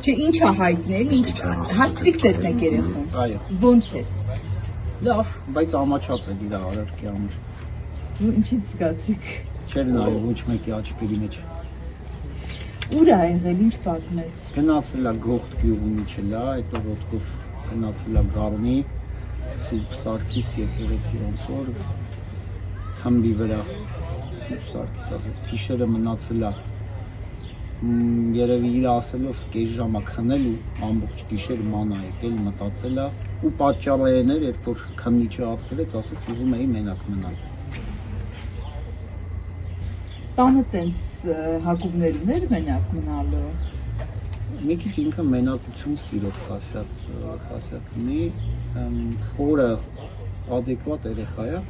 Չէ, ինչ է հայտնել, ինչ հասցրիք տեսնեք երեխուն։ Այո։ Ոնց էր։ Լավ, բայց ամաչած է իր արարքի համար։ Ինչից զգացիք։ Չէր նայում ոչ մեկի աչքերի մեջ։ Ուր է եղել, ինչ պատմեց։ Գնացել է Գողթ գյուղի միջելա, հետո ոտքով գնացել է Գառնի, Սուրբ Սարգիս եկեղեցի ոնց որ թմբի վրա Սուրբ Սարգիս ասեց, գիշերը մնացել է երևի իր ասելով կես ժամը քնել ու ամբողջ գիշեր ման է եկել, մտածել է ու պատճառային էր, երբ որ քննիչը աղցրեց, ասեց ուզում էի մենակ մնալ։ Տանը տենց հակումներ ուներ մենակ մնալու։ Մի քիչ ինքը մենակություն սիրով խասյատ ունի, խորը adekvat երեխա է,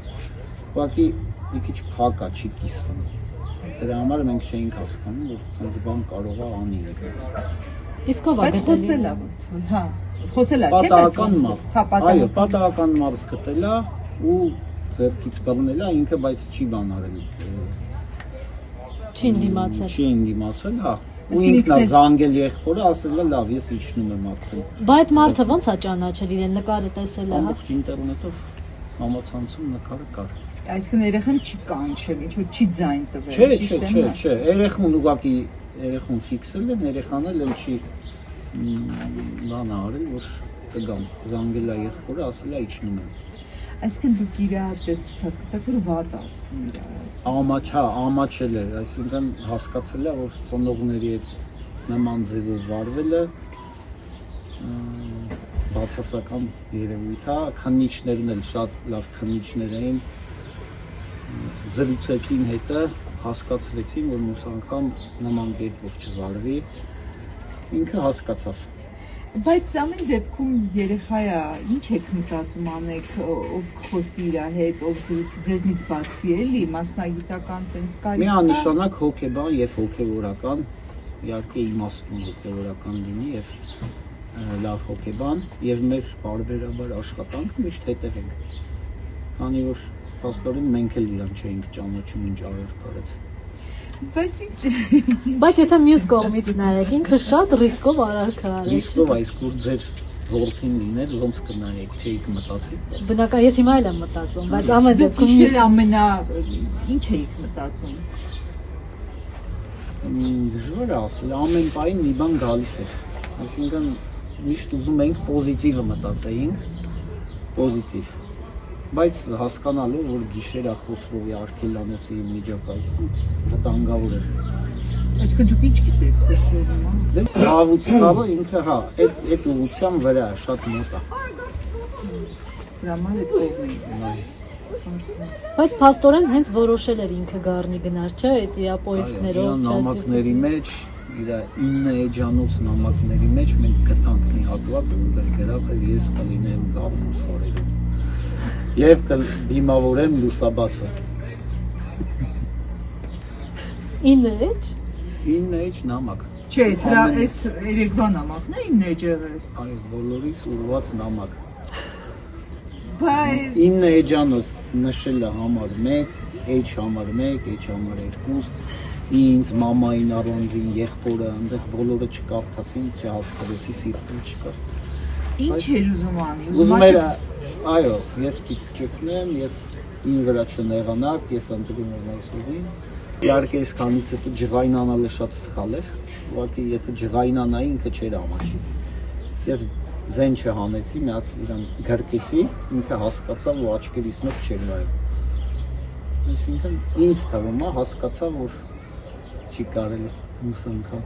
ուղղակի մի քիչ փակ է, չի կիսվում։ Դրա համար մենք չէինք հասկանում, որ ցած բան կարող է անի եկել։ Իսկ ով է Բայց խոսել է ոնց որ, հա, խոսել է, չէ՞, Պատահական մարդ։ Հա, Այո, պատահական մարդ գտել է ու ձեռքից բռնել է, ինքը բայց չի բան արել։ Չի դիմացել։ Չի դիմացել, հա։ Ու ինքն է զանգել եղբորը, ասել է լավ, ես իջնում եմ արդեն։ Բայց մարդը ոնց է ճանաչել իրեն, նկարը տեսել է, հա։ Ամբողջ ինտերնետով համացանցում նկարը կար։ Այսինքն երեխան չի կանչել, ինչ որ չի ձայն տվել, Չէ, երեխուն ուղղակի երեխուն ֆիքսել են, երեխան էլ չի բան արել, որ կգամ, զանգել է եղբորը, ասել է իջնում եմ։ Այսինքն դուք իր տեսքից հասկացաք, որ վատ է ասում իր Ամաչել էր, այսինքն հասկացել է, որ ծնողների հետ նման ձևով վարվել է բացասական երևույթ է, քննիչներն էլ շատ լավ քննիչներ էին, զրուցեցին հետը, հասկացրեցին, որ մյուս անգամ նման կերպով չվարվի, ինքը հասկացավ։ Բայց ամեն դեպքում երեխա է, ինչ եք մտածում անեք, ով խոսի իր հետ, ով զրուցի ձեզնից բացի էլի, մասնագիտական տենց կարիք կա։ Միանշանակ հոգեբան եւ հոգեվորական, իհարկե իմաստուն հոգեվորական լինի եւ լավ հոգեբան եւ մեր բարբերաբար աշխատանքը միշտ հետևենք։ Քանի որ փաստորեն մենք էլ իրան չէինք ճանաչում ինչ արարք արեց։ Բայց եթե մյուս կողմից նայեք, ինքը շատ ռիսկով արարք արեց։ Ռիսկով իսկ որ ձեր որդին լիներ, ոնց կնայեք, չէիք մտածի։ Բնական, ես հիմա էլ եմ մտածում, բայց ամեն դեպքում Գիշեր ինչ էիք մտածում։ Դժվար է ասել, ամեն պահին մի բան գալիս էր։ Այսինքն միշտ ուզում էինք պոզիտիվը մտածեինք, պոզիտիվ։ Բայց հասկանալով, որ գիշերը Խոսրովի Արքելանոցի միջակայքում վտանգավոր էր։ Այսինքն դուք ինչ գիտեք Խոսրովի մասին։ Դե Ռավուցկալը ինքը հա, այդ ուղղության վրա է, շատ մոտ է։ Դրա համար է կողմի։ Բայց փաստորեն հենց որոշել էր ինքը Գառնի գնար, չէ՞, այդ իր պոիսկներով, չէ՞։ Նամակների մեջ, իր 9 էջանոց նամակների մեջ մենք գտանք մի հատված, որտեղ գրած էր ես կլինեմ Գառնում սարերում։ Եվ կդիմավորեմ լուսաբացը։ 9 էջ։ 9 էջ նամակ։ Չէ, դրա այս երեկվա նամակն է 9 էջ եղել։ Այո, բոլորիս ուղղված նամակ։ Բայց 9 էջանոց նշել է համար 1, էջ համար 1, էջ համար 2, ինձ, մամային, առանձին, եղբորը, այնտեղ բոլորը չկարդացին, չհասցրեցի, սիրտում չկար։ ինչ էր ուզում անի։ Ուզում էր, այո, ես պիտի ճգնեմ եւ ին վրա չնեղանաք, ես ընտրում եմ այս ուղին։ Իհարկե այս քանից հետո ջղայնանալը շատ սխալ էր, ուղղակի եթե ջղայնանայի ինքը չէր ամաչի։ Ես զեն չհանեցի, մի հատ իրան գրկեցի, ինքը հասկացավ ու աչքերիս մեջ չէր նայում։ Այսինքն ինձ թվում է հասկացա, որ չի կարելի մյուս անգամ։